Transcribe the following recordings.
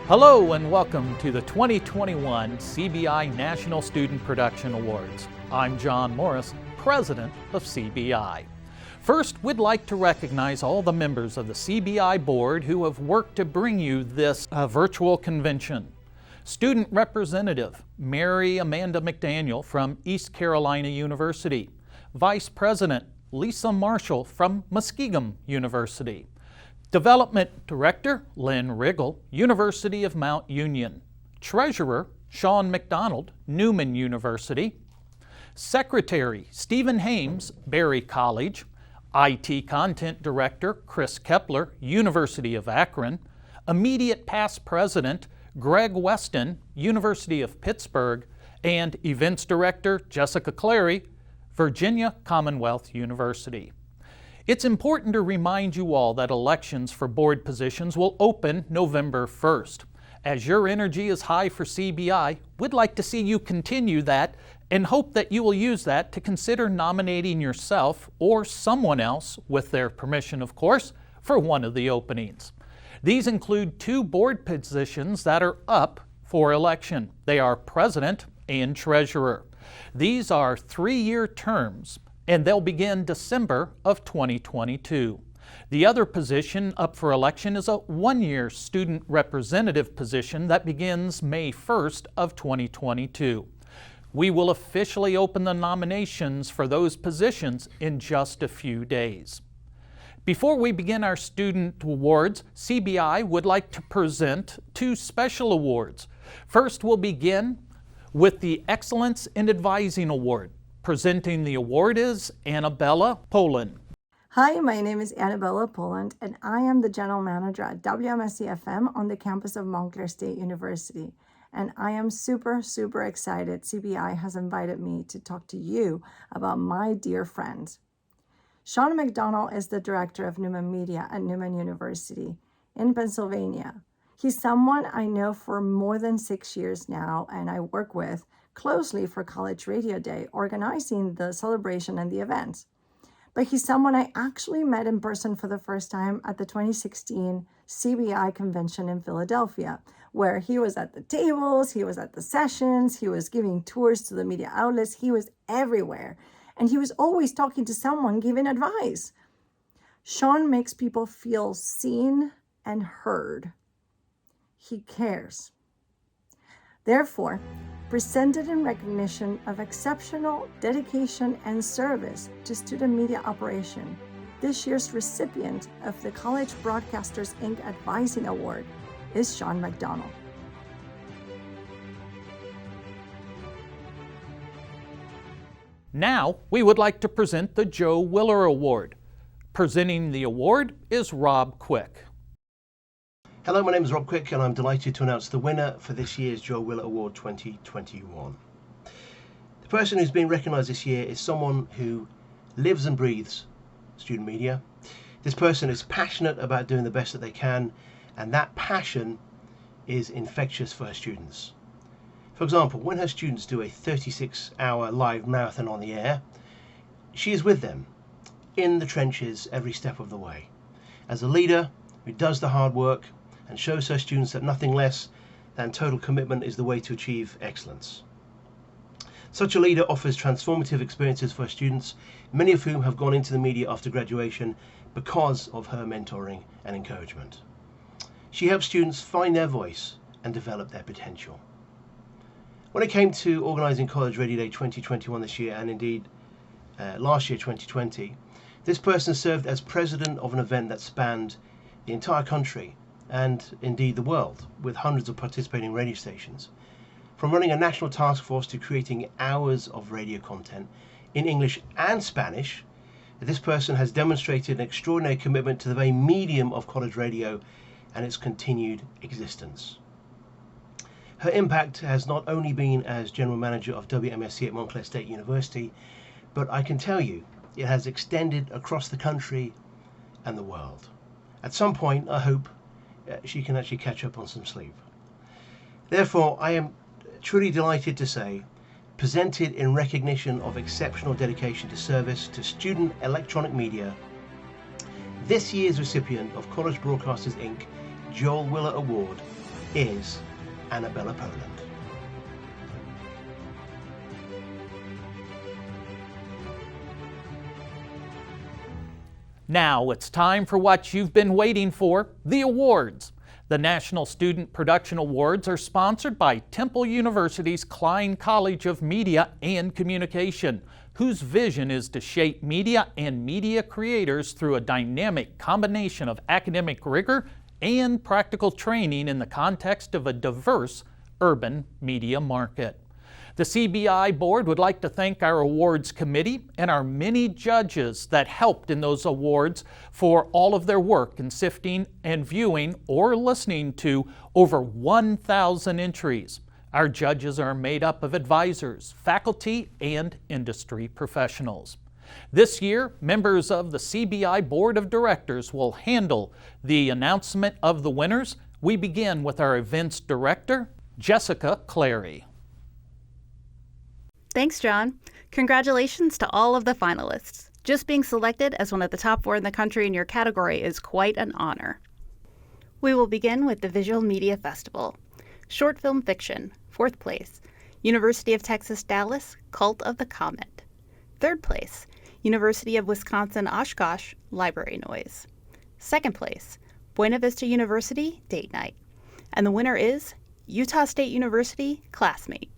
Hello and welcome to the 2021 CBI National Student Production Awards. I'm John Morris, President of CBI. First, we'd like to recognize all the members of the CBI board who have worked to bring you this virtual convention. Student Representative Mary Amanda McDaniel from East Carolina University. Vice President Lisa Marshall from Muskingum University. Development Director Lynn Riggle, University of Mount Union. Treasurer Sean McDonald, Newman University. Secretary Stephen Hames, Berry College. IT Content Director Chris Kepler, University of Akron. Immediate Past President Greg Weston, University of Pittsburgh. And Events Director Jessica Clary, Virginia Commonwealth University. It's important to remind you all that elections for board positions will open November 1st. As your energy is high for CBI, we'd like to see you continue that and hope that you will use that to consider nominating yourself or someone else, with their permission of course, for one of the openings. These include 2 board positions that are up for election. They are President and Treasurer. These are 3-year terms, and they'll begin December of 2022. The other position up for election is a 1-year student representative position that begins May 1st of 2022. We will officially open the nominations for those positions in just a few days. Before we begin our student awards, CBI would like to present 2 special awards. First, we'll begin with the Excellence in Advising Award. Presenting the award is Annabella Poland. Hi, my name is Annabella Poland, and I am the General Manager at WMSC-FM on the campus of Montclair State University. And I am super excited CBI has invited me to talk to you about my dear friends. Sean McDonald is the Director of Newman Media at Newman University in Pennsylvania. He's someone I know for more than 6 years now, and I work with closely for College Radio Day, organizing the celebration and the events. But he's someone I actually met in person for the first time at the 2016 CBI convention in Philadelphia, where he was at the tables, he was at the sessions, he was giving tours to the media outlets, he was everywhere. And he was always talking to someone, giving advice. Sean makes people feel seen and heard. He cares. Therefore, presented in recognition of exceptional dedication and service to student media operation, this year's recipient of the College Broadcasters Inc. Advising Award is Sean McDonald. Now, we would like to present the Joe Willer Award. Presenting the award is Rob Quick. Hello, my name is Rob Quick and I'm delighted to announce the winner for this year's Joe Willer Award 2021. The person who's been recognised this year is someone who lives and breathes student media. This person is passionate about doing the best that they can, and that passion is infectious for her students. For example, when her students do a 36-hour live marathon on the air, she is with them in the trenches every step of the way. As a leader who does the hard work and shows her students that nothing less than total commitment is the way to achieve excellence. Such a leader offers transformative experiences for her students, many of whom have gone into the media after graduation because of her mentoring and encouragement. She helps students find their voice and develop their potential. When it came to organising College Radio Day 2021 this year, and indeed last year 2020, this person served as president of an event that spanned the entire country and indeed the world, with hundreds of participating radio stations. From running a national task force to creating hours of radio content in English and Spanish, this person has demonstrated an extraordinary commitment to the very medium of college radio and its continued existence. Her impact has not only been as General Manager of WMSC at Montclair State University, but I can tell you it has extended across the country and the world. At some point, I hope she can actually catch up on some sleep. Therefore, I am truly delighted to say, presented in recognition of exceptional dedication to service to student electronic media, this year's recipient of College Broadcasters Inc. Joel Willer Award is Annabella Poland. Now it's time for what you've been waiting for, the awards. The National Student Production Awards are sponsored by Temple University's Klein College of Media and Communication, whose vision is to shape media and media creators through a dynamic combination of academic rigor and practical training in the context of a diverse urban media market. The CBI board would like to thank our awards committee and our many judges that helped in those awards for all of their work in sifting and viewing or listening to over 1,000 entries. Our judges are made up of advisors, faculty, and industry professionals. This year, members of the CBI Board of Directors will handle the announcement of the winners. We begin with our events director, Jessica Clary. Thanks, John. Congratulations to all of the finalists. Just being selected as one of the top 4 in the country in your category is quite an honor. We will begin with the Visual Media Festival. Short Film Fiction, 4th place, University of Texas Dallas, Cult of the Comet. 3rd place, University of Wisconsin Oshkosh, Library Noise. 2nd place, Buena Vista University, Date Night. And the winner is Utah State University, Classmate.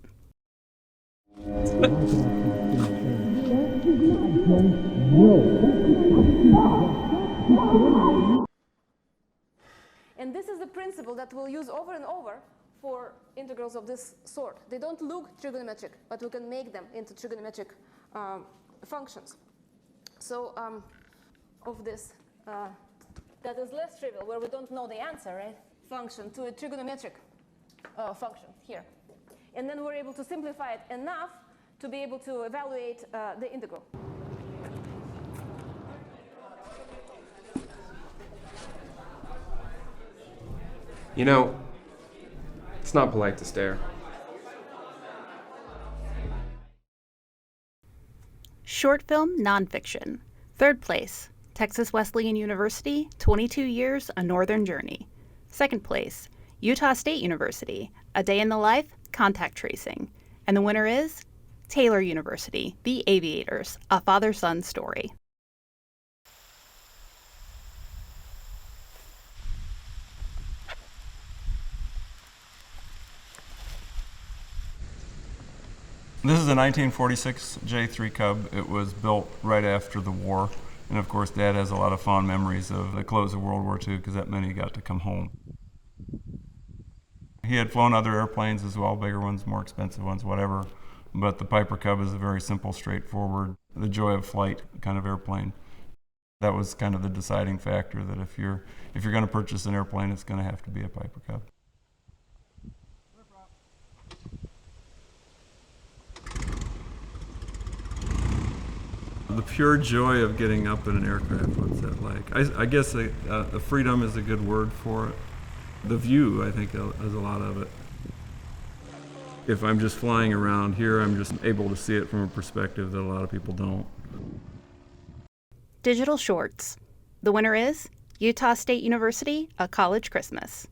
And this is the principle that we'll use over and over for integrals of this sort. They don't look trigonometric, but we can make them into trigonometric functions. So of this, that is less trivial, where we don't know the answer, right? Function to a trigonometric function here. And then we're able to simplify it enough to be able to evaluate the integral. You know, it's not polite to stare. Short Film Nonfiction. 3rd place, Texas Wesleyan University, 22 Years, A Northern Journey. 2nd place, Utah State University, A Day in the Life, Contact Tracing. And the winner is Taylor University, The Aviators, A Father-Son Story. This is a 1946 J3 Cub. It was built right after the war. And of course, Dad has a lot of fond memories of the close of World War II because that meant he got to come home. He had flown other airplanes as well, bigger ones, more expensive ones, whatever. But the Piper Cub is a very simple, straightforward, the joy of flight kind of airplane. That was kind of the deciding factor that if you're going to purchase an airplane, it's going to have to be a Piper Cub. The pure joy of getting up in an aircraft, what's that like? I guess the freedom is a good word for it. The view, I think, is a lot of it. If I'm just flying around here, I'm just able to see it from a perspective that a lot of people don't. Digital Shorts. The winner is Utah State University, A College Christmas.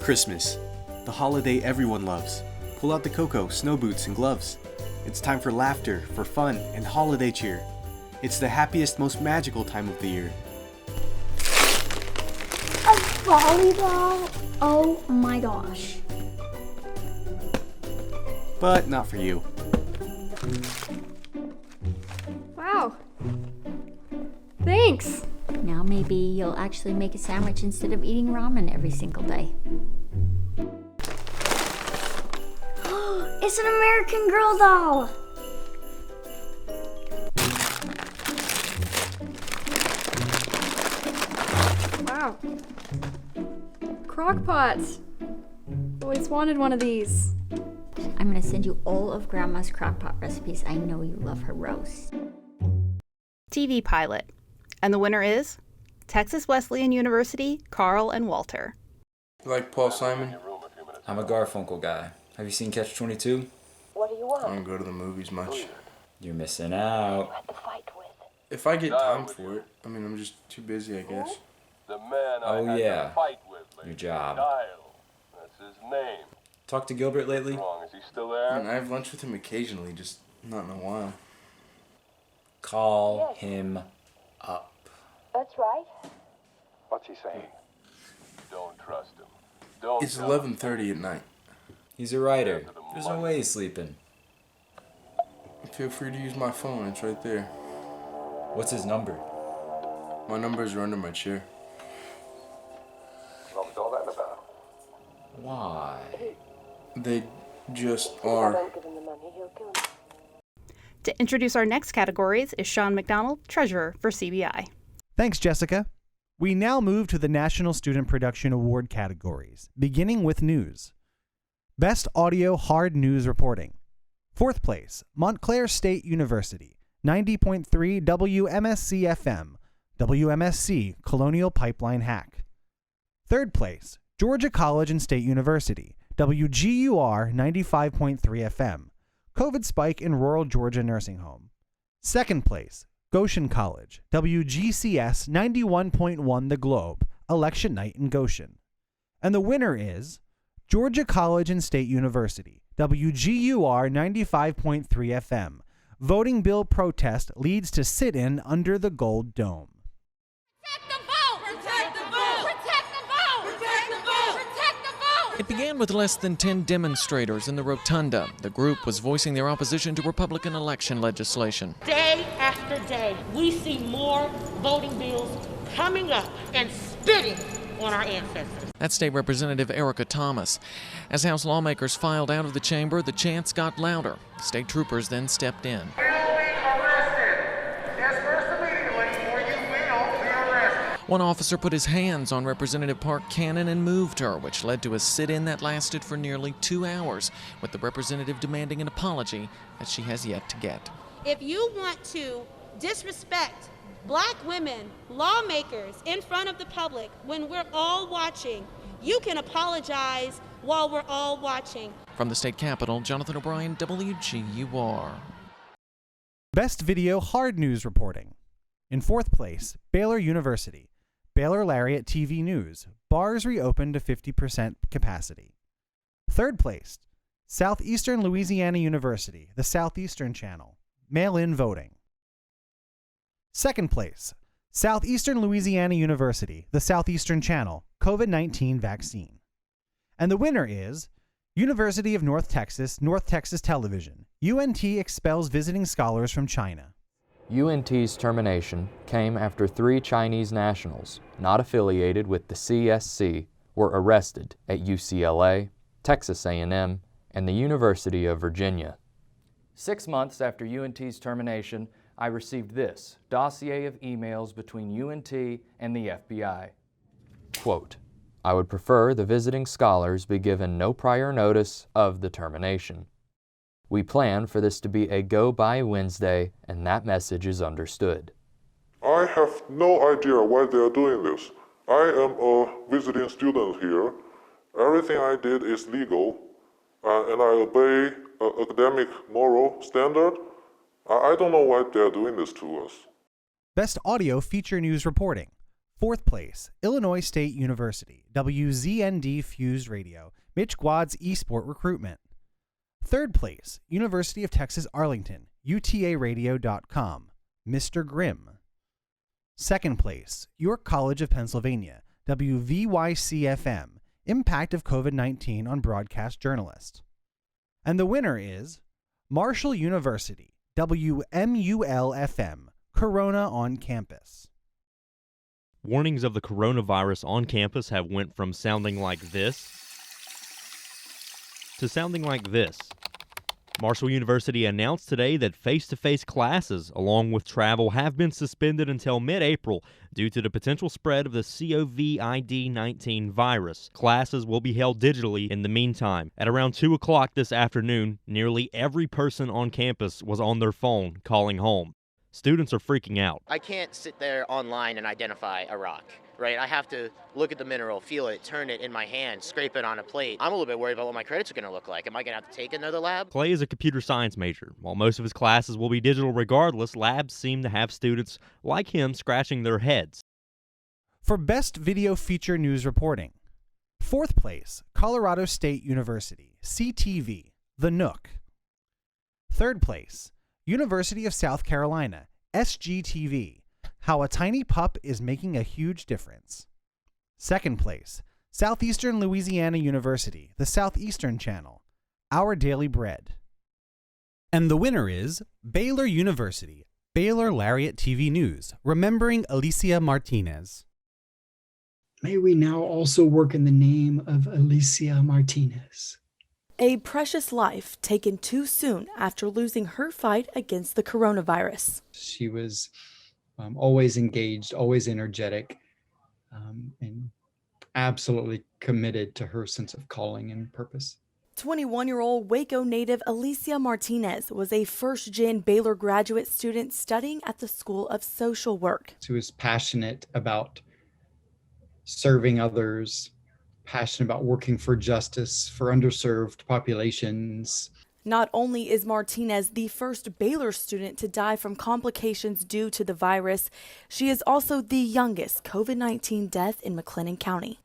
Christmas, the holiday everyone loves. Pull out the cocoa, snow boots, and gloves. It's time for laughter, for fun, and holiday cheer. It's the happiest, most magical time of the year. A volleyball? Oh my gosh. But not for you. Wow. Thanks. Now maybe you'll actually make a sandwich instead of eating ramen every single day. It's an American Girl doll. Wow. Crock pots. Always wanted one of these. I'm going to send you all of Grandma's crockpot recipes. I know you love her roast. TV Pilot. And the winner is Texas Wesleyan University, Carl and Walter. You like Paul Simon? I'm a Garfunkel guy. Have you seen Catch-22? What do you want? I don't go to the movies much. You're missing out. If I get time for it, I'm just too busy, I guess. Oh yeah, your job. Name. Talked to Gilbert lately? Wrong. Is he still there? I have lunch with him occasionally, just not in a while. Call him up. That's right. What's he saying? Don't trust him. Don't. It's 11:30 at night. He's a writer. There's no way he's sleeping. Feel free to use my phone, it's right there. What's his number? My numbers are under my chair. What was all that about? Why? They just are. Don't give him the money, he'll kill him. To introduce our next categories is Sean McDonald, Treasurer for CBI. Thanks, Jessica. We now move to the National Student Production Award categories, beginning with news. Best Audio Hard News Reporting. 4th place, Montclair State University, 90.3 WMSC FM, WMSC Colonial Pipeline Hack. 3rd place, Georgia College and State University, WGUR 95.3 FM, COVID spike in rural Georgia nursing home. 2nd place, Goshen College, WGCS 91.1 The Globe, election night in Goshen. And the winner is Georgia College and State University, WGUR 95.3 FM. Voting bill protest leads to sit-in under the Gold Dome. Protect the vote! Protect the vote! Protect the vote! Protect the vote! Protect the vote! It began with less than 10 demonstrators in the Rotunda. The group was voicing their opposition to Republican election legislation. Day after day, we see more voting bills coming up and spitting on our ancestors. That's State Representative Erica Thomas. As House lawmakers filed out of the chamber, the chants got louder. State troopers then stepped in. One officer put his hands on Representative Park Cannon and moved her, which led to a sit-in that lasted for nearly 2 hours, with the representative demanding an apology that she has yet to get. If you want to disrespect Black women, lawmakers, in front of the public when we're all watching, you can apologize while we're all watching. From the state capitol, Jonathan O'Brien, WGUR. Best Video Hard News Reporting. In 4th place, Baylor University, Baylor Lariat TV News, bars reopened to 50% capacity. 3rd place, Southeastern Louisiana University, the Southeastern Channel, mail-in voting. 2nd place, Southeastern Louisiana University, the Southeastern Channel, COVID-19 vaccine. And the winner is University of North Texas Television. UNT expels visiting scholars from China. UNT's termination came after 3 Chinese nationals not affiliated with the CSC were arrested at UCLA, Texas A&M, and the University of Virginia. 6 months after UNT's termination, I received this dossier of emails between UNT and the FBI. Quote, I would prefer the visiting scholars be given no prior notice of the termination. We plan for this to be a go-by Wednesday, and that message is understood. I have no idea why they are doing this. I am a visiting student here. Everything I did is legal, and I obey academic moral standard. I don't know why they're doing this to us. Best Audio Feature News Reporting. 4th place, Illinois State University, WZND Fused Radio, Mitch Guad's eSport Recruitment. 3rd place, University of Texas Arlington, UTARadio.com, Mr. Grimm. 2nd place, York College of Pennsylvania, WVYC-FM, Impact of COVID-19 on Broadcast Journalists. And the winner is Marshall University, WMUL-FM, Corona on Campus. Warnings of the coronavirus on campus have went from sounding like this to sounding like this. Marshall University announced today that face-to-face classes, along with travel, have been suspended until mid-April due to the potential spread of the COVID-19 virus. Classes will be held digitally in the meantime. At around 2 o'clock this afternoon, nearly every person on campus was on their phone calling home. Students are freaking out. I can't sit there online and identify a rock, right? I have to look at the mineral, feel it, turn it in my hand, scrape it on a plate. I'm a little bit worried about what my credits are going to look like. Am I going to have to take another lab? Clay is a computer science major. While most of his classes will be digital regardless, labs seem to have students like him scratching their heads. For Best Video Feature News Reporting, Fourth place, Colorado State University, CTV, The Nook. Third place, University of South Carolina, SGTV, How a Tiny Pup is Making a Huge Difference. Second place, Southeastern Louisiana University, the Southeastern Channel, Our Daily Bread. And the winner is Baylor University, Baylor Lariat TV News, remembering Alicia Martinez. May we now also work in the name of Alicia Martinez. A precious life taken too soon after losing her fight against the coronavirus. She was always engaged, always energetic, and absolutely committed to her sense of calling and purpose. 21-year-old Waco native Alicia Martinez was a first-gen Baylor graduate student studying at the School of Social Work. She was passionate about serving others, passionate about working for justice for underserved populations. Not only is Martinez the first Baylor student to die from complications due to the virus, she is also the youngest COVID-19 death in McLennan County.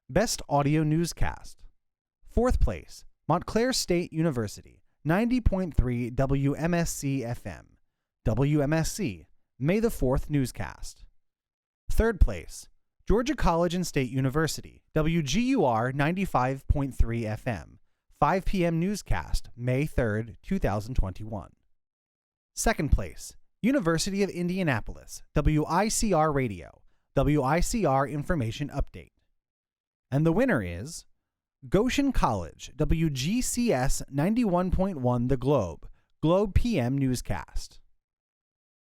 Best Audio Newscast. Fourth place, Montclair State University, 90.3 WMSC FM. WMSC, May the 4th Newscast. Third place, Georgia College and State University, WGUR 95.3 FM, 5 p.m. newscast, May 3rd, 2021. Second place, University of Indianapolis, WICR Radio, WICR Information Update. And the winner is Goshen College, WGCS 91.1 The Globe, Globe PM Newscast.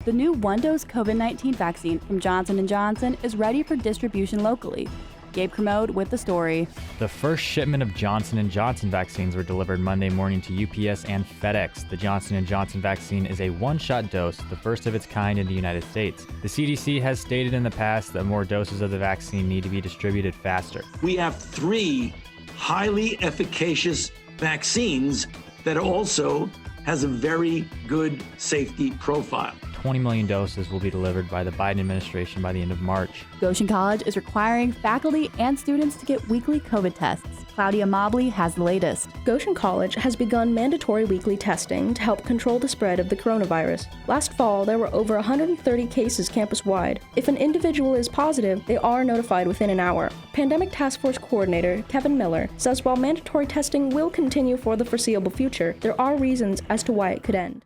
The new one-dose COVID-19 vaccine from Johnson & Johnson is ready for distribution locally. Gabe Kermode with the story. The first shipment of Johnson & Johnson vaccines were delivered Monday morning to UPS and FedEx. The Johnson & Johnson vaccine is a one-shot dose, the first of its kind in the United States. The CDC has stated in the past that more doses of the vaccine need to be distributed faster. We have 3 highly efficacious vaccines that also has a very good safety profile. 20 million doses will be delivered by the Biden administration by the end of March. Goshen College is requiring faculty and students to get weekly COVID tests. Claudia Mobley has the latest. Goshen College has begun mandatory weekly testing to help control the spread of the coronavirus. Last fall, there were over 130 cases campus-wide. If an individual is positive, they are notified within an hour. Pandemic Task Force Coordinator Kevin Miller says while mandatory testing will continue for the foreseeable future, there are reasons as to why it could end.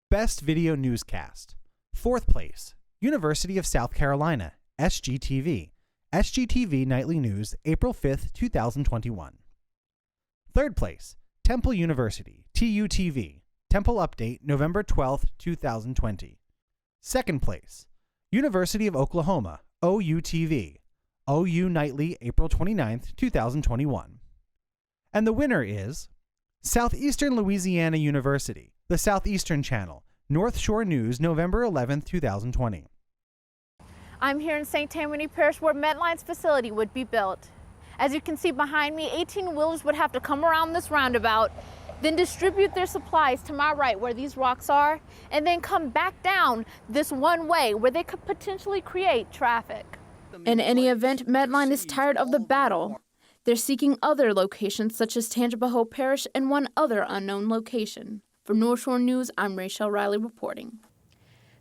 Best Video Newscast. Fourth place, University of South Carolina, SGTV. SGTV Nightly News, April 5th, 2021. Third place, Temple University, TUTV. Temple Update, November 12th, 2020. Second place, University of Oklahoma, OUTV. OU Nightly, April 29th, 2021. And the winner is Southeastern Louisiana University, the Southeastern Channel, North Shore News, November 11th, 2020. I'm here in St. Tammany Parish where Medline's facility would be built. As you can see behind me, 18-wheelers would have to come around this roundabout, then distribute their supplies to my right where these rocks are, and then come back down this one way where they could potentially create traffic. In any event, Medline is tired of the battle. They're seeking other locations such as Tangipahoa Parish and one other unknown location. For North Shore News, I'm Rachel Riley reporting.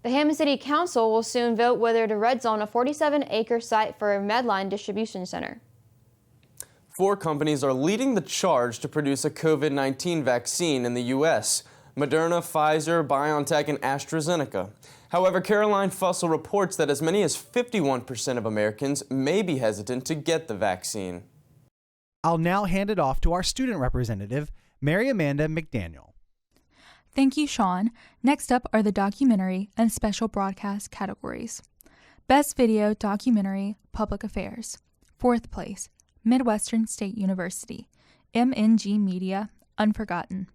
The Hammond City Council will soon vote whether to red zone a 47-acre site for a Medline distribution center. 4 companies are leading the charge to produce a COVID-19 vaccine in the U.S. Moderna, Pfizer, BioNTech, and AstraZeneca. However, Caroline Fussell reports that as many as 51% of Americans may be hesitant to get the vaccine. I'll now hand it off to our student representative, Mary Amanda McDaniel. Thank you, Sean. Next up are the documentary and special broadcast categories. Best Video Documentary, Public Affairs. Fourth place, Midwestern State University. MNG Media, Unforgotten.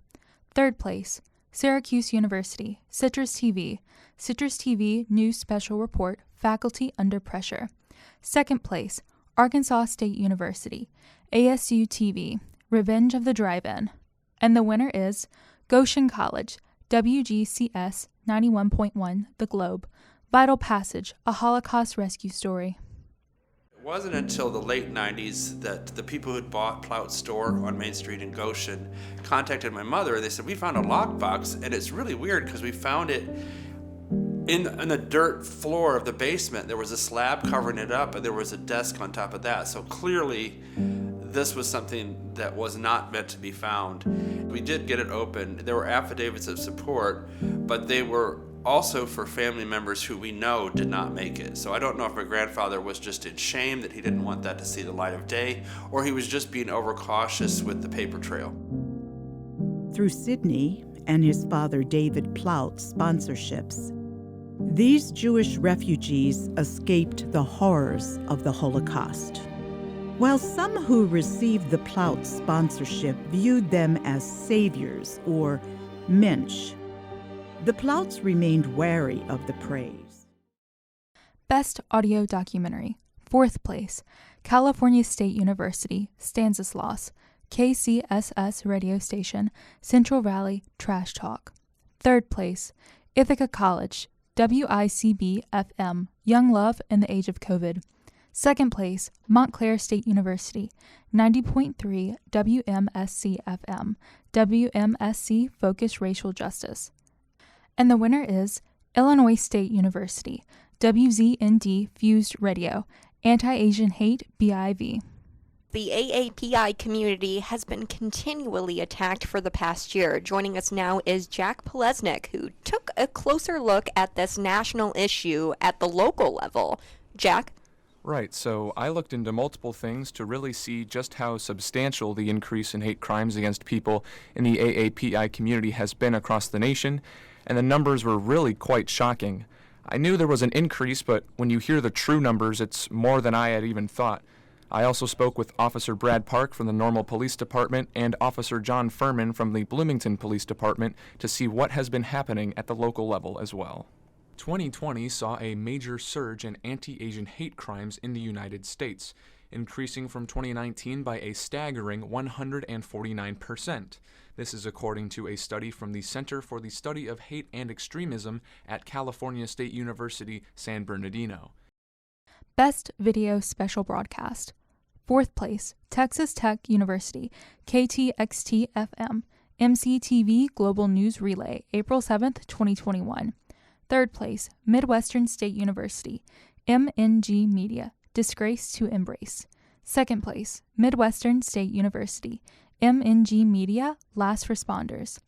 Third place, Syracuse University. Citrus TV. Citrus TV News Special Report, Faculty Under Pressure. Second place, Arkansas State University. ASU TV, Revenge of the Drive-In. And the winner is Goshen College, WGCS 91.1 The Globe, Vital Passage, a Holocaust rescue story. wasn't until the late 90s that the people who'd bought Plout's store on Main Street in Goshen contacted my mother. They said, we found a lockbox, and it's really weird because we found it in the dirt floor of the basement. There was a slab covering it up, and there was a desk on top of that. So clearly, this was something that was not meant to be found. We did get it open. There were affidavits of support, but they were also for family members who we know did not make it. So I don't know if my grandfather was just in shame that he didn't want that to see the light of day, or he was just being overcautious with the paper trail. Through Sidney and his father David Plout's sponsorships, these Jewish refugees escaped the horrors of the Holocaust. While some who received the Plout sponsorship viewed them as saviors or mensch, the Plouts remained wary of the praise. Best Audio Documentary. 4th place, California State University, Stanislaus, KCSS radio station, Central Valley Trash Talk. 3rd place, Ithaca College, WICB-FM, Young Love in the Age of COVID. 2nd place, Montclair State University, 90.3 WMSC-FM, WMSC Focus Racial Justice. And the winner is Illinois State University, WZND Fused Radio, Anti-Asian Hate BIV. The AAPI community has been continually attacked for the past year. Joining us now is Jack Polesnik, who took a closer look at this national issue at the local level. Jack? Right, so I looked into multiple things to really see just how substantial the increase in hate crimes against people in the AAPI community has been across the nation, and the numbers were really quite shocking. I knew there was an increase, but when you hear the true numbers, it's more than I had even thought. I also spoke with Officer Brad Park from the Normal Police Department and Officer John Furman from the Bloomington Police Department to see what has been happening at the local level as well. 2020 saw a major surge in anti-Asian hate crimes in the United States, increasing from 2019 by a staggering 149%. This is according to a study from the Center for the Study of Hate and Extremism at California State University, San Bernardino. Best Video Special Broadcast. 4th place, Texas Tech University, KTXT-FM, MCTV Global News Relay, April 7th, 2021. 3rd place, Midwestern State University, MNG Media, Disgrace to Embrace. 2nd place, Midwestern State University, MNG Media, Last Responders.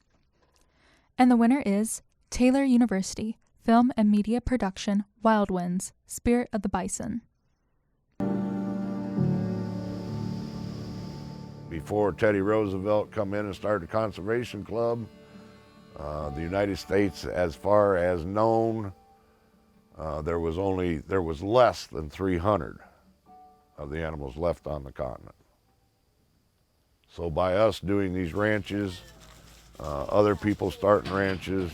And the winner is Taylor University, Film and Media Production, Wild Winds, Spirit of the Bison. Before Teddy Roosevelt come in and started the Conservation Club, the United States, as far as known, there was less than 300 of the animals left on the continent. So by us doing these ranches, other people starting ranches,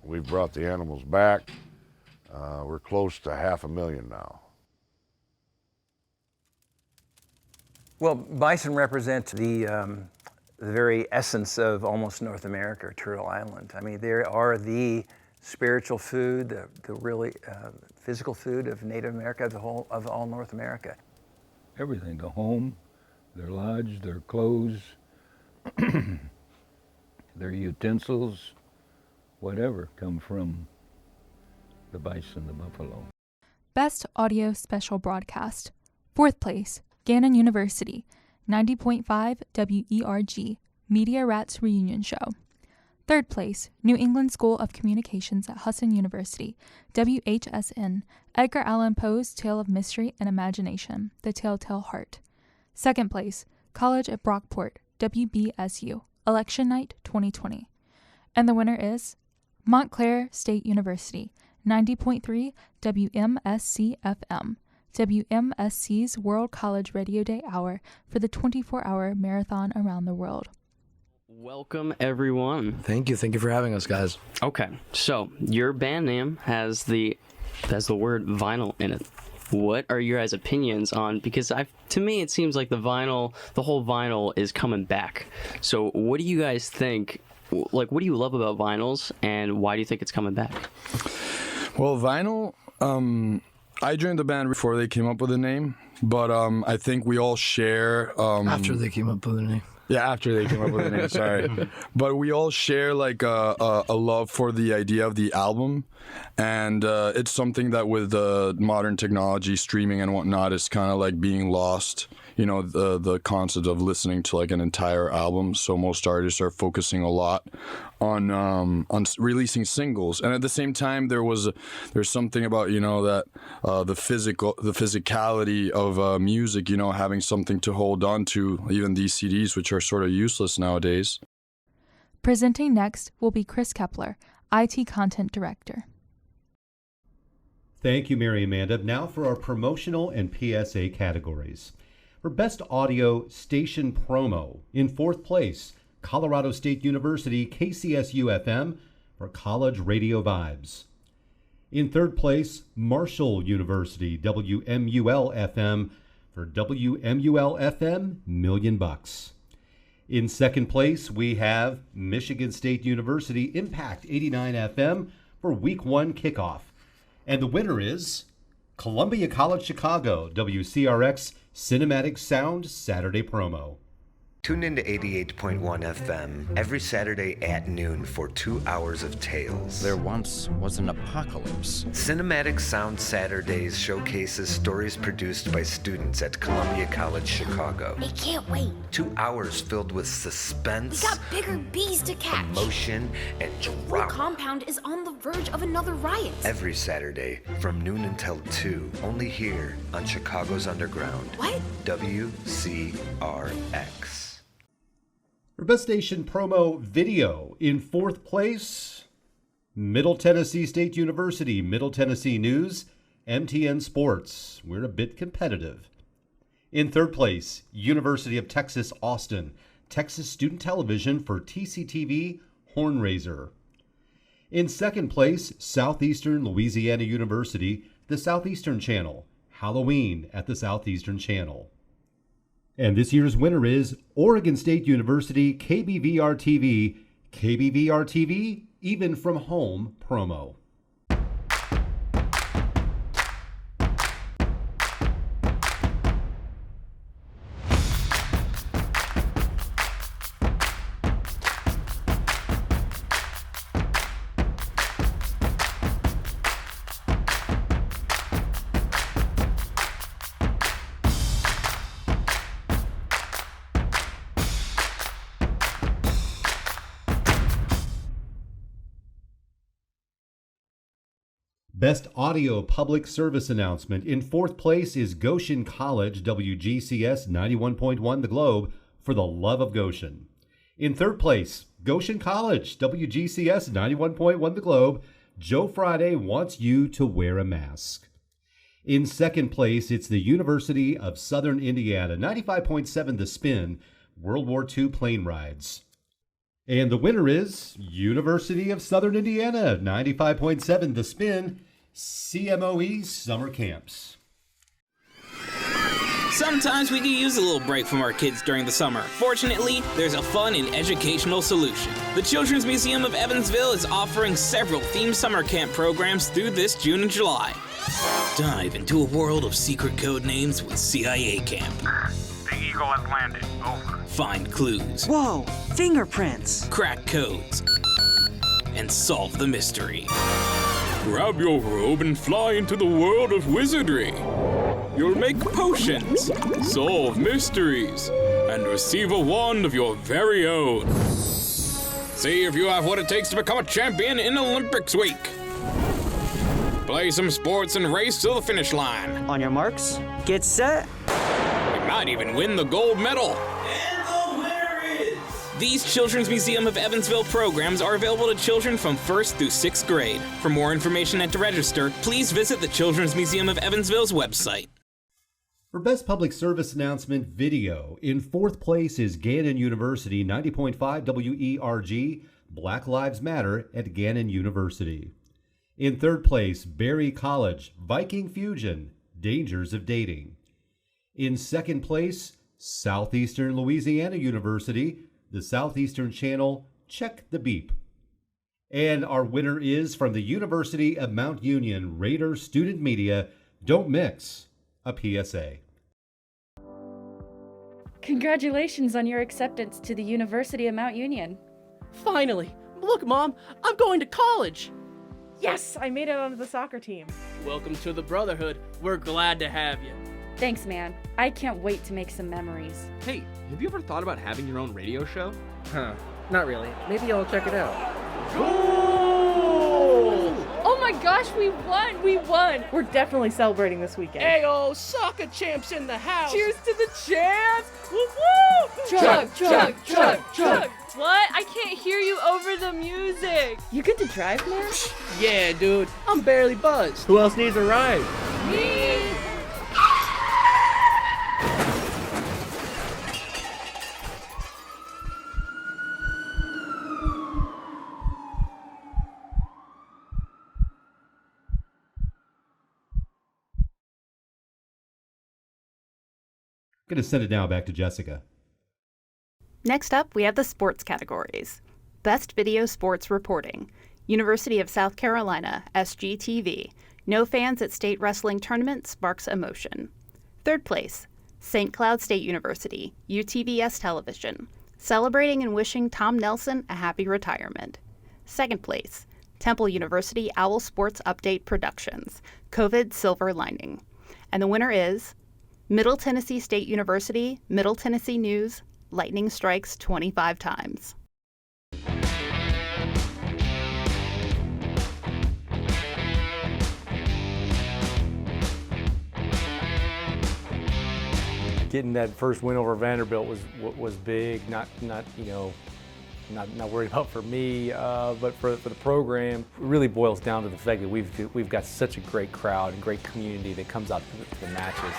we've brought the animals back. We're close to 500,000 now. Well, bison represent the very essence of almost North America, or Turtle Island. I mean, they are the spiritual food, the really physical food of Native America, of all North America. Everything, the home, their lodge, their clothes, their utensils, whatever, come from the bison, the buffalo. Best Audio Special Broadcast. 4th place, Gannon University, 90.5 WERG, Media Rats Reunion Show. 3rd place, New England School of Communications at Husson University, WHSN, Edgar Allan Poe's Tale of Mystery and Imagination, The Telltale Heart. 2nd place, College at Brockport, WBSU, Election Night 2020. And the winner is Montclair State University, 90.3 WMSC-FM, WMSC's World College Radio Day Hour for the 24-hour marathon around the world. Welcome, everyone. Thank you for having us, guys. Okay, so your band name has the word vinyl in it. What are your guys' opinions on, because to me it seems like the whole vinyl is coming back. So what do you guys think, what do you love about vinyls, and why do you think it's coming back? Well, vinyl, I joined the band before they came up with the name, but I think we all share. After they came up with a name. Yeah, after they came up with the name, sorry. But we all share like a love for the idea of the album. And it's something that with modern technology, streaming and whatnot, is kind of like being lost. You know, the concept of listening to like an entire album. So most artists are focusing a lot on releasing singles. And at the same time, there's something about, you know, that the physicality of music, you know, having something to hold on to, even these CDs, which are sort of useless nowadays. Presenting next will be Chris Kepler, IT Content Director. Thank you, Mary Amanda. Now for our promotional and PSA categories. For Best Audio Station Promo, in fourth place, Colorado State University KCSU-FM for College Radio Vibes. In third place, Marshall University WMUL-FM for WMUL-FM $1,000,000. In second place, we have Michigan State University Impact 89-FM for Week 1 kickoff. And the winner is Columbia College Chicago WCRX Cinematic Sound Saturday Promo. Tune in to 88.1 FM every Saturday at noon for 2 hours of tales. There once was an apocalypse. Cinematic Sound Saturdays showcases stories produced by students at Columbia College Chicago. I can't wait. 2 hours filled with suspense, We got bigger bees to catch. emotion, and The drama. compound is on the verge of another riot. Every Saturday from noon until 2, only here on Chicago's Underground. What? WCRX. For Best Station Promo Video, in fourth place, Middle Tennessee State University, Middle Tennessee News, MTN Sports. We're a bit competitive. In third place, University of Texas Austin, Texas Student Television for TCTV Hornraiser. In second place, Southeastern Louisiana University, the Southeastern Channel, Halloween at the Southeastern Channel. And this year's winner is Oregon State University KBVR-TV, KBVR-TV, Even From Home promo. Best Audio Public Service Announcement. In fourth place is Goshen College, WGCS 91.1 The Globe, For the Love of Goshen. In third place, Goshen College, WGCS 91.1 The Globe, Joe Friday Wants You to Wear a Mask. In second place, it's the University of Southern Indiana, 95.7 The Spin, World War II Plane Rides. And the winner is University of Southern Indiana, 95.7 The Spin, CMOE Summer Camps. Sometimes we could use a little break from our kids during the summer. Fortunately, there's a fun and educational solution. The Children's Museum of Evansville is offering several themed summer camp programs through this June and July. Dive into a world of secret code names with CIA Camp. The Eagle has landed. Over. Find clues. Whoa, fingerprints. Crack codes. And solve the mystery. Grab your robe and fly into the world of wizardry. You'll make potions, solve mysteries, and receive a wand of your very own. See if you have what it takes to become a champion in Olympics week. Play some sports and race to the finish line. On your marks, get set. You might even win the gold medal. These Children's Museum of Evansville programs are available to children from 1st through 6th grade. For more information and to register, please visit the Children's Museum of Evansville's website. For Best Public Service Announcement Video, in fourth place is Gannon University, 90.5 WERG, Black Lives Matter at Gannon University. In third place, Berry College, Viking Fusion, Dangers of Dating. In second place, Southeastern Louisiana University, the Southeastern Channel, Check the Beep. And our winner is from the University of Mount Union, Raider Student Media, Don't Mix, a PSA. Congratulations on your acceptance to the University of Mount Union. Finally! Look, Mom, I'm going to college! Yes, I made it onto the soccer team. Welcome to the Brotherhood. We're glad to have you. Thanks, man. I can't wait to make some memories. Hey, have you ever thought about having your own radio show? Huh, not really. Maybe I'll check it out. Oh my gosh, we won! We won! We're definitely celebrating this weekend. Ayo, soccer champs in the house! Cheers to the champs! Woo woo! Chug, chug, chug, chug! What? I can't hear you over the music. You good to drive, man? Yeah, dude, I'm barely buzzed. Who else needs a ride? Me! Going to send it now back to Jessica. Next up, we have the sports categories. Best Video Sports Reporting. University of South Carolina, SGTV. No fans at state wrestling tournament sparks emotion. Third place, St. Cloud State University, UTVS Television. Celebrating and wishing Tom Nelson a happy retirement. Second place, Temple University Owl Sports Update Productions. COVID Silver Lining. And the winner is Middle Tennessee State University, Middle Tennessee News, lightning strikes 25 times. Getting that first win over Vanderbilt was big. Not worried about for me, but for the program. It really boils down to the fact that we've got such a great crowd and great community that comes out to the matches.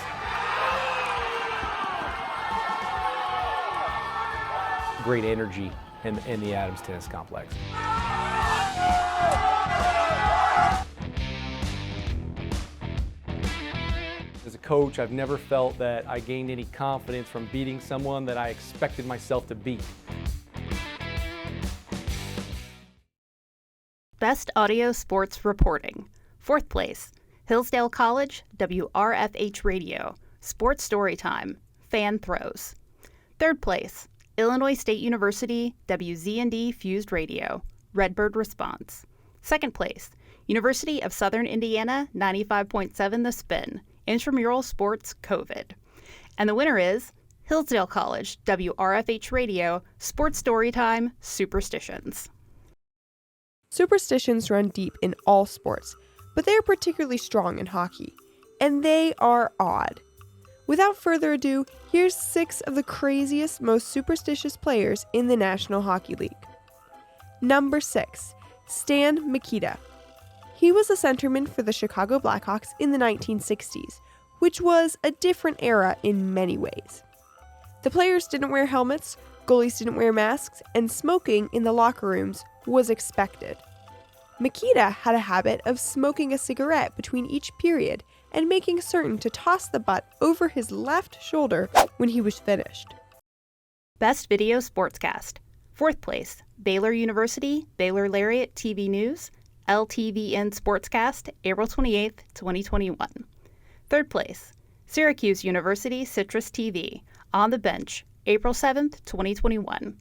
Great energy in the Adams Tennis Complex. As a coach, I've never felt that I gained any confidence from beating someone that I expected myself to beat. Best Audio Sports Reporting. Fourth place, Hillsdale College, WRFH Radio, Sports Storytime, Fan Throws. Third place, Illinois State University, WZND Fused Radio, Redbird Response. Second place, University of Southern Indiana, 95.7 The Spin, Intramural Sports COVID. And the winner is Hillsdale College, WRFH Radio, Sports Storytime, Superstitions. Superstitions run deep in all sports, but they are particularly strong in hockey, and they are odd. Without further ado, here's 6 of the craziest, most superstitious players in the National Hockey League. Number 6, Stan Mikita. He was a centerman for the Chicago Blackhawks in the 1960s, which was a different era in many ways. The players didn't wear helmets, goalies didn't wear masks, and smoking in the locker rooms was expected. Mikita had a habit of smoking a cigarette between each period and making certain to toss the butt over his left shoulder when he was finished. Best Video Sportscast. Fourth place, Baylor University, Baylor Lariat TV News, LTVN Sportscast, April 28th, 2021. Third place, Syracuse University Citrus TV, On the Bench, April 7th, 2021.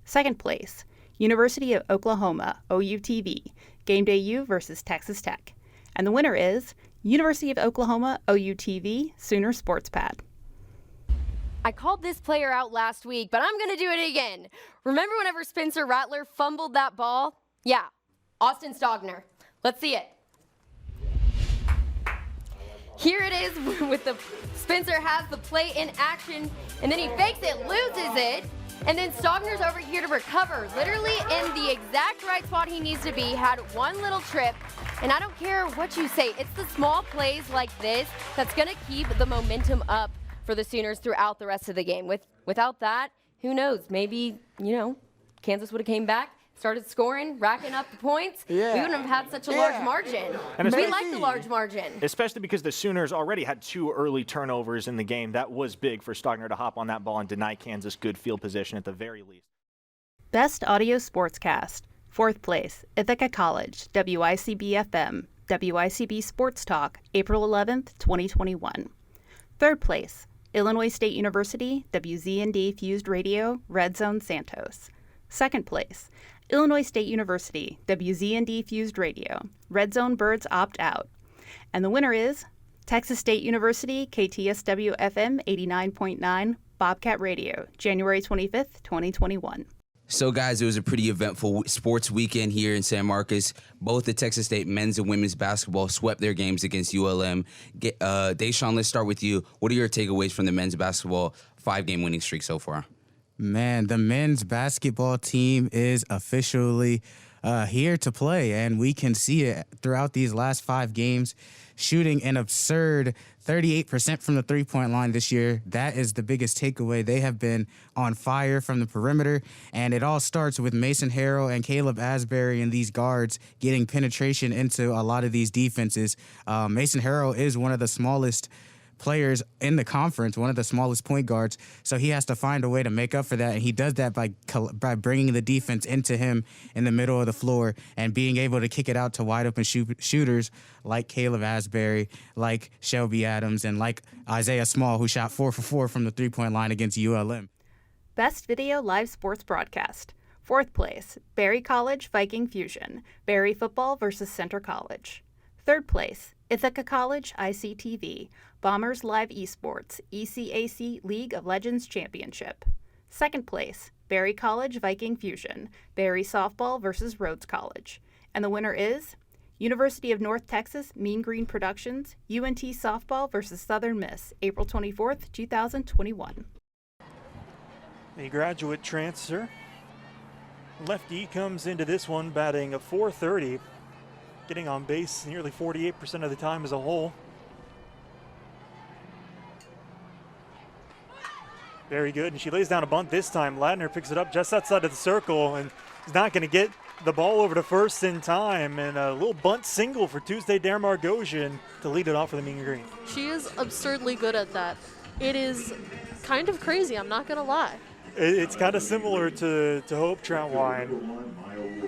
Second place, University of Oklahoma, OUTV, Game Day U versus Texas Tech. And the winner is University of Oklahoma, OUTV, Sooner Sports Pad. I called this player out last week, but I'm going to do it again. Remember whenever Spencer Rattler fumbled that ball? Yeah, Austin Stogner. Let's see it. Here it is with the Spencer has the play in action, and then he fakes it, loses it, and then Stogner's over here to recover, literally in the exact right spot he needs to be, had one little trip, and I don't care what you say, it's the small plays like this that's going to keep the momentum up for the Sooners throughout the rest of the game. Without that, who knows, maybe, Kansas would have came back, started scoring, racking up the points. Yeah. We wouldn't have had such a large margin. And We like the large margin. Especially because the Sooners already had 2 early turnovers in the game. That was big for Stogner to hop on that ball and deny Kansas good field position at the very least. Best Audio Sportscast. Fourth place, Ithaca College, WICB-FM, WICB Sports Talk, April 11th, 2021. Third place, Illinois State University, WZND Fused Radio, Red Zone Santos. Second place, Illinois State University, WZND Fused Radio, Red Zone Birds Opt Out. And the winner is Texas State University, KTSW FM 89.9, Bobcat Radio, January 25th, 2021. So, guys, it was a pretty eventful sports weekend here in San Marcos. Both the Texas State men's and women's basketball swept their games against ULM. Deshaun, let's start with you. What are your takeaways from the men's basketball 5-game winning streak so far? Man, the men's basketball team is officially here to play, and we can see it throughout these last 5 games, shooting an absurd 38% from the three-point line this year. That is the biggest takeaway. They have been on fire from the perimeter, and it all starts with Mason Harrell and Caleb Asbury and these guards getting penetration into a lot of these defenses. Mason Harrell is one of the smallest players in the conference, one of the smallest point guards, so he has to find a way to make up for that, and he does that by bringing the defense into him in the middle of the floor and being able to kick it out to wide open shooters like Caleb Asbury, like Shelby Adams, and like Isaiah Small, who shot 4 for 4 from the three-point line against ULM. Best Video Live Sports Broadcast. Fourth place, Barry College Viking Fusion, Barry Football versus Center College. Third place, Ithaca College ICTV, Bombers Live Esports, ECAC League of Legends Championship. Second place, Barry College Viking Fusion, Barry Softball versus Rhodes College. And the winner is University of North Texas Mean Green Productions, UNT Softball versus Southern Miss, April 24th, 2021. A graduate transfer. Lefty comes into this one batting a .430, getting on base nearly 48% of the time as a whole. Very good, and she lays down a bunt this time. Ladner picks it up just outside of the circle and is not going to get the ball over to first in time. And a little bunt single for Tuesday Dare Margosian to lead it off for the Mean Green. She is absurdly good at that. It is kind of crazy, I'm not going to lie. It's kind of similar to Hope Troutwine,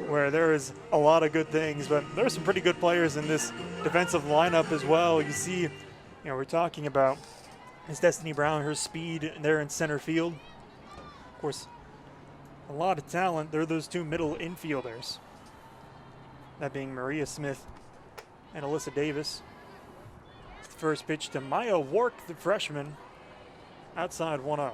where there is a lot of good things, but there are some pretty good players in this defensive lineup as well. You see, we're talking about Miss Destiny Brown, her speed there in center field. Of course, a lot of talent. There are those two middle infielders, that being Maria Smith and Alyssa Davis. It's the first pitch to Maya Wark, the freshman, outside 1-0.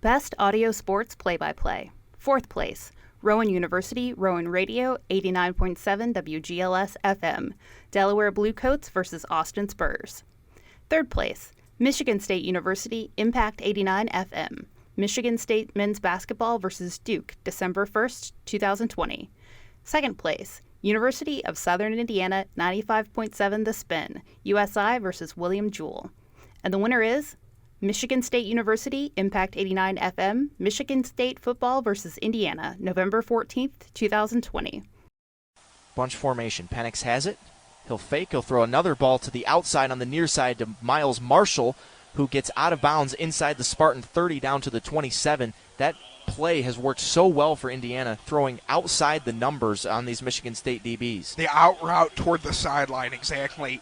Best Audio Sports Play-by-Play. Fourth place, Rowan University, Rowan Radio, 89.7 WGLS FM, Delaware Bluecoats versus Austin Spurs. Third place, Michigan State University, Impact 89 FM, Michigan State Men's Basketball versus Duke, December 1st, 2020. Second place, University of Southern Indiana, 95.7 The Spin, USI versus William Jewell. And the winner is Michigan State University, Impact 89 FM, Michigan State Football versus Indiana, November 14th, 2020. Bunch formation. Penix has it. He'll fake. He'll throw another ball to the outside on the near side to Miles Marshall, who gets out of bounds inside the Spartan 30 down to the 27. That play has worked so well for Indiana, throwing outside the numbers on these Michigan State DBs. The out route toward the sideline, exactly.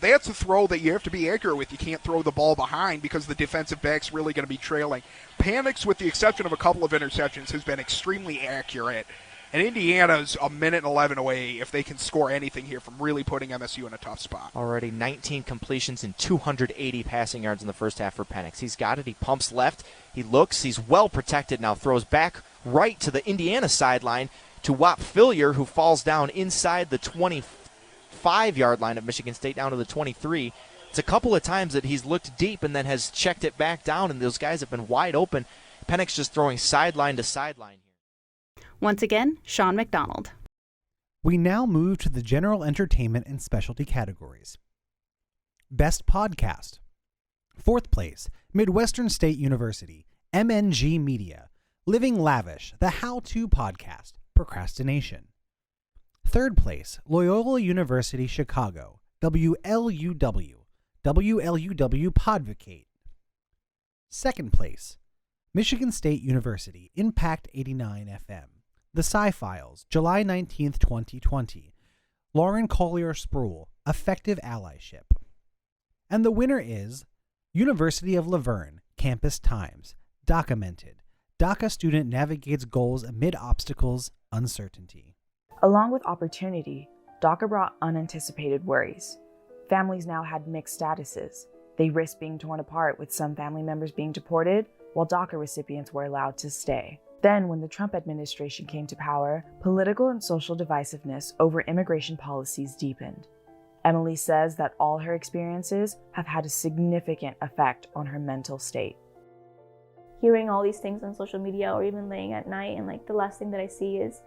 That's a throw that you have to be accurate with. You can't throw the ball behind because the defensive back's really going to be trailing. Penix, with the exception of a couple of interceptions, has been extremely accurate. And Indiana's a minute and 11 away if they can score anything here from really putting MSU in a tough spot. Already 19 completions and 280 passing yards in the first half for Penix. He's got it. He pumps left. He looks. He's well protected now. Throws back right to the Indiana sideline to Wap Fillier, who falls down inside the 25-yard line of Michigan State down to the 23. It's a couple of times that he's looked deep and then has checked it back down, and those guys have been wide open. Penix just throwing sideline to sideline. Once again, Sean McDonald. We now move to the general entertainment and specialty categories. Best Podcast. Fourth place, Midwestern State University, MNG Media, Living Lavish, the How-To Podcast, Procrastination. Third place, Loyola University Chicago, WLUW, WLUW Podvocate. Second place, Michigan State University, Impact 89 FM, The Sci-Files, July 19th, 2020. Lauren Collier Sproul, Effective Allyship. And the winner is University of La Verne, Campus Times, documented. DACA student navigates goals amid obstacles, uncertainty. Along with opportunity, DACA brought unanticipated worries. Families now had mixed statuses. They risked being torn apart, with some family members being deported, while DACA recipients were allowed to stay. Then, when the Trump administration came to power, political and social divisiveness over immigration policies deepened. Emily says that all her experiences have had a significant effect on her mental state. Hearing all these things on social media or even laying at night, and like the last thing that I see is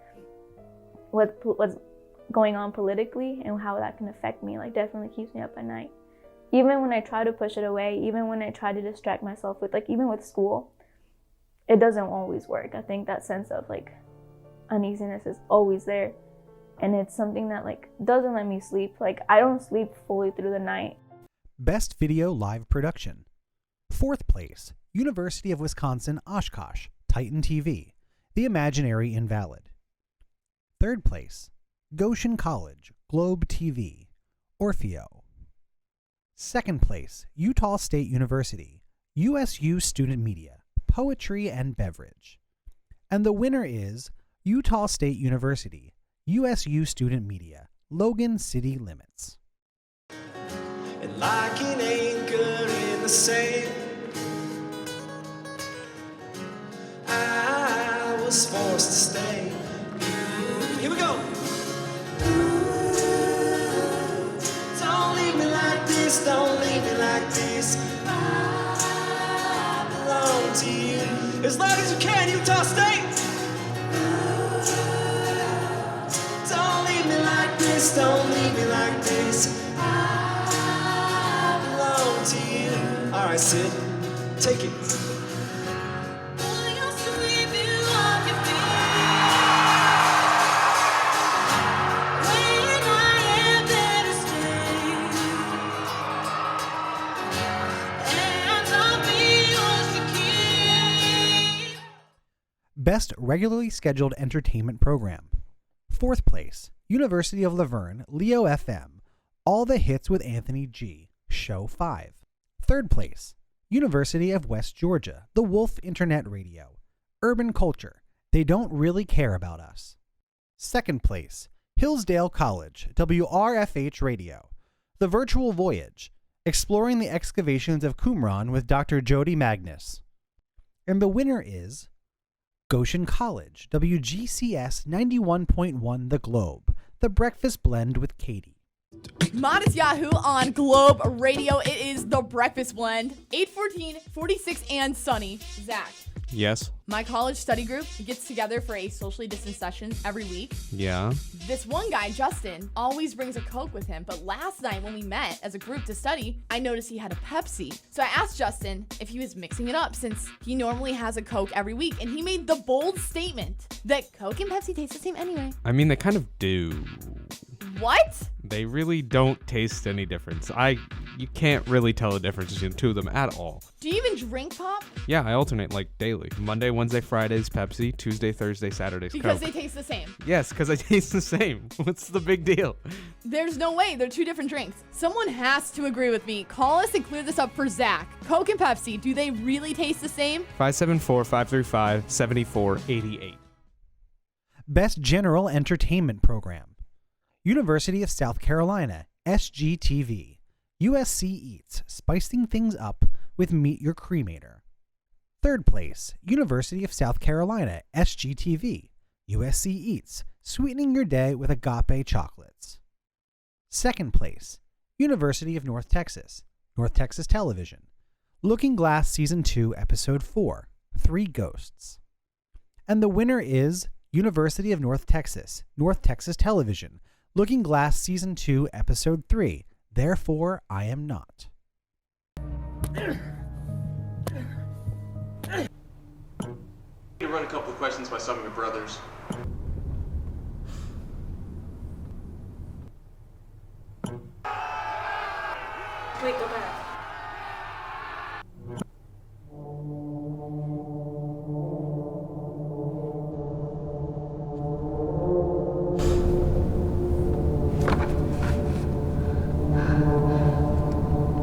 what's going on politically and how that can affect me, like definitely keeps me up at night. Even when I try to push it away, even when I try to distract myself with, like, even with school, it doesn't always work. I think that sense of like uneasiness is always there. And it's something that like doesn't let me sleep. Like I don't sleep fully through the night. Best Video Live Production. 4th place, University of Wisconsin Oshkosh, Titan TV, The Imaginary Invalid. 3rd place, Goshen College, Globe TV, Orfeo. 2nd place, Utah State University, USU Student Media, Poetry and Beverage. And the winner is Utah State University, USU Student Media, Logan City Limits. And like an anchor in the sand, I was forced to stay. Here we go. Don't leave me like this, don't leave me like this. I belong to you as long as you can, Utah State. Don't leave me like this, don't leave me like this. I belong to you. All right, Sid, take it. Best Regularly Scheduled Entertainment Program. 4th place, University of La Verne, Leo FM, All the Hits with Anthony G, Show 5. 3rd place, University of West Georgia, The Wolf Internet Radio, Urban Culture, They Don't Really Care About Us. 2nd place, Hillsdale College, WRFH Radio, The Virtual Voyage, Exploring the Excavations of Qumran with Dr. Jody Magnus. And the winner is Goshen College, WGCS 91.1 The Globe, The Breakfast Blend with Katie. Modest Yahoo on Globe Radio. It is The Breakfast Blend. 8:14, 46 and sunny. Zach. Yes. My college study group gets together for a socially distanced session every week. Yeah. This one guy, Justin, always brings a Coke with him, but last night when we met as a group to study, I noticed he had a Pepsi. So I asked Justin if he was mixing it up since he normally has a Coke every week, and he made the bold statement that Coke and Pepsi taste the same anyway. I mean, they kind of do. What? They really don't taste any difference. You can't really tell the difference between the two of them at all. Do you even drink pop? Yeah, I alternate like daily. Monday, Wednesday, Fridays, Pepsi. Tuesday, Thursday, Saturdays, Because Coke. they taste the same. Yes, because they taste the same. What's the big deal? There's no way. They're two different drinks. Someone has to agree with me. Call us and clear this up for Zach. Coke and Pepsi, do they really taste the same? 574-535-7488. Best General Entertainment Program. University of South Carolina, SGTV. USC Eats, spicing things up with Meet Your Cremator. 3rd place, University of South Carolina, SGTV. USC Eats, sweetening your day with agape chocolates. 2nd place, University of North Texas, North Texas Television. Looking Glass Season 2, Episode 4, 3 Ghosts. And the winner is University of North Texas Television. Looking Glass Season 2, Episode 3, Therefore I Am Not. You run a couple of questions by some of your brothers. Wait, go back.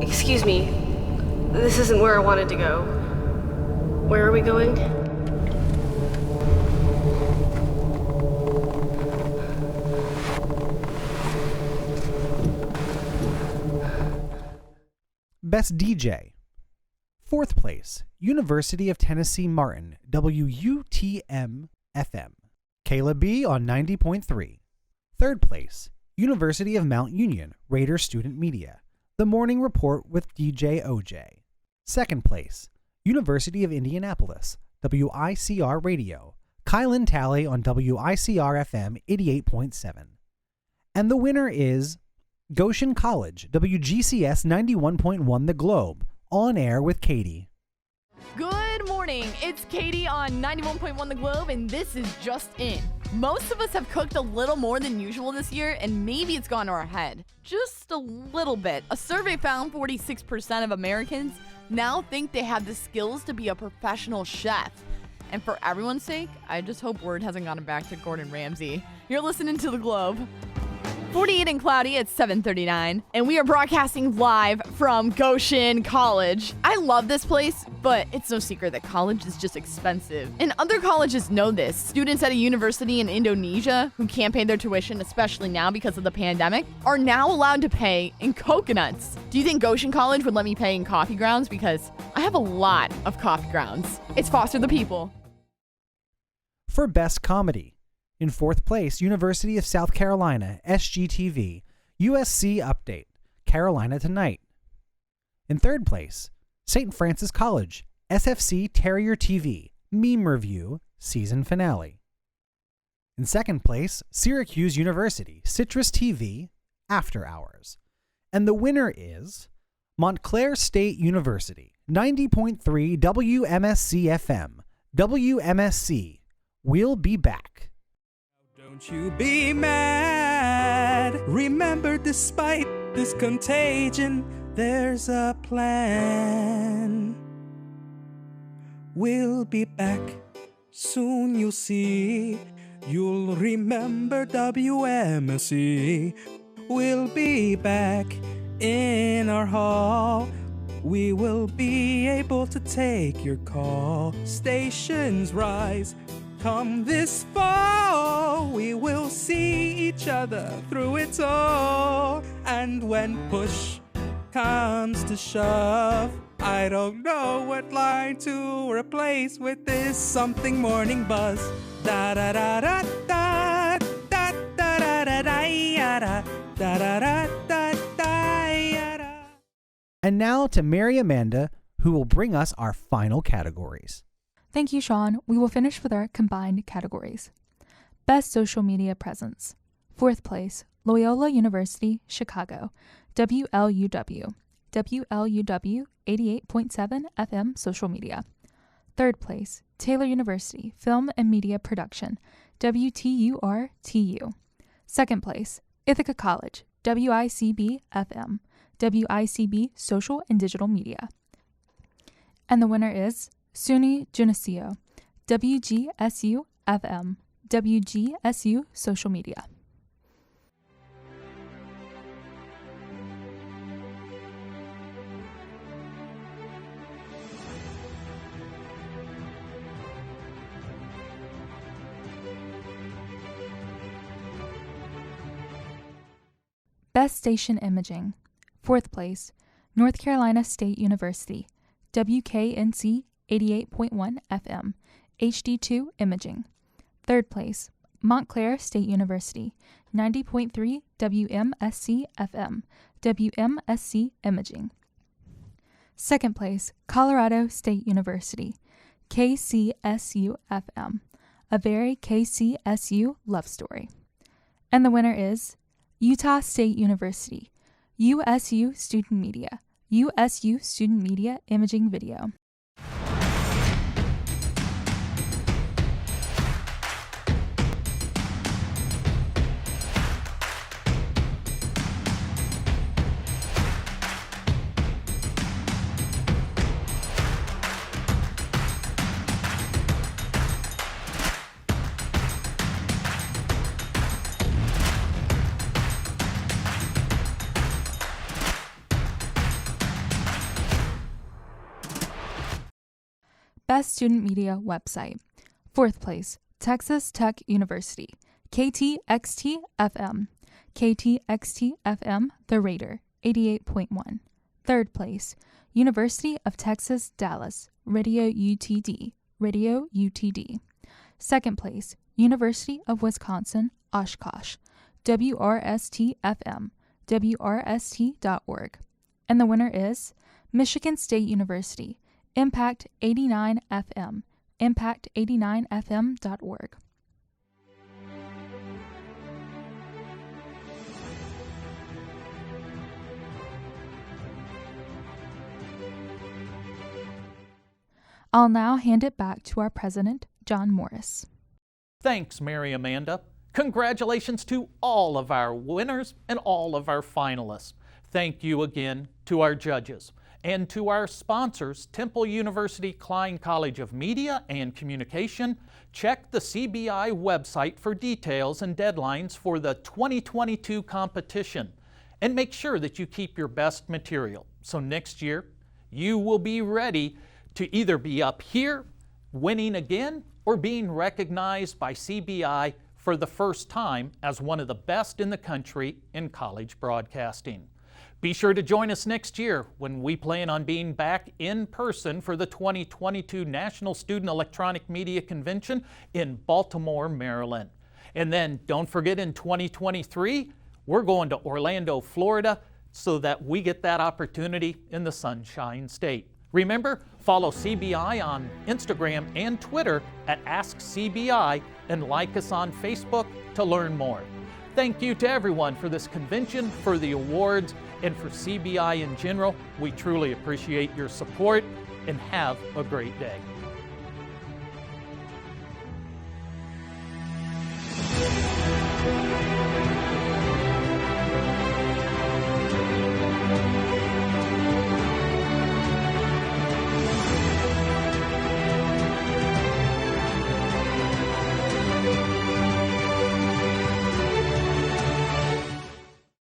Excuse me, This isn't where I wanted to go. Where are we going? Best DJ. 4th place, University of Tennessee Martin, WUTM FM. Kayla B on 90.3. 3rd place, University of Mount Union, Raider Student Media, The Morning Report with DJ OJ. 2nd place, University of Indianapolis, WICR Radio, Kylan Talley on WICR FM 88.7. And the winner is Goshen College, WGCS 91.1 The Globe, on air with Katie. Good morning. It's Katie on 91.1 The Globe, and this is Just In. Most of us have cooked a little more than usual this year, and maybe it's gone to our head. Just a little bit. A survey found 46% of Americans now think they have the skills to be a professional chef. And for everyone's sake, I just hope word hasn't gotten back to Gordon Ramsay. You're listening to The Globe. 48 and cloudy at 7:39, and we are broadcasting live from Goshen College. I love this place, but it's no secret that college is just expensive. And other colleges know this. Students at a university in Indonesia who can't pay their tuition, especially now because of the pandemic, are now allowed to pay in coconuts. Do you think Goshen College would let me pay in coffee grounds? Because I have a lot of coffee grounds. It's Foster the People. For Best Comedy. In 4th place, University of South Carolina, SGTV, USC Update, Carolina Tonight. In 3rd place, St. Francis College, SFC Terrier TV, Meme Review, Season Finale. In 2nd place, Syracuse University, Citrus TV, After Hours. And the winner is Montclair State University, 90.3 WMSC FM, WMSC. We'll be back. Don't you be mad. Remember, despite this contagion, there's a plan. We'll be back. Soon you'll see. You'll remember WMSC. We'll be back in our hall. We will be able to take your call. Stations rise. Come this fall, we will see each other through it all. And when push comes to shove, I don't know what line to replace with this something morning buzz. Da da da da da da da da da da da da da da da. And now to Mary Amanda, who will bring us our final categories. Thank you, Sean. We will finish with our combined categories. Best Social Media Presence. 4th place, Loyola University, Chicago, WLUW, WLUW 88.7 FM Social Media. 3rd place, Taylor University, Film and Media Production, WTUR-TU. 2nd place, Ithaca College, WICB FM, WICB Social and Digital Media. And the winner is SUNY Geneseo, WGSU FM, WGSU Social Media. Best Station Imaging. 4th place, North Carolina State University, WKNC 88.1 FM, HD2 Imaging. 3rd place, Montclair State University, 90.3 WMSC FM, WMSC Imaging. 2nd place, Colorado State University, KCSU FM, A Very KCSU Love Story. And the winner is Utah State University, USU Student Media, USU Student Media Imaging Video. Best Student Media Website. 4th place, Texas Tech University, KTXT-FM. KTXT-FM, The Raider, 88.1. 3rd place, University of Texas Dallas, Radio UTD, Radio UTD. 2nd place, University of Wisconsin, Oshkosh, WRST-FM, WRST.org. And the winner is Michigan State University, Impact 89 FM, impact89fm.org. I'll now hand it back to our president, John Morris. Thanks, Mary Amanda. Congratulations to all of our winners and all of our finalists. Thank you again to our judges and to our sponsors, Temple University Klein College of Media and Communication. Check the CBI website for details and deadlines for the 2022 competition. And make sure that you keep your best material, so next year you will be ready to either be up here, winning again, or being recognized by CBI for the first time as one of the best in the country in college broadcasting. Be sure to join us next year when we plan on being back in person for the 2022 National Student Electronic Media Convention in Baltimore, Maryland. And then don't forget, in 2023, we're going to Orlando, Florida, so that we get that opportunity in the Sunshine State. Remember, follow CBI on Instagram and Twitter at AskCBI, and like us on Facebook to learn more. Thank you to everyone for this convention, for the awards, and for CBI in general. We truly appreciate your support, and have a great day.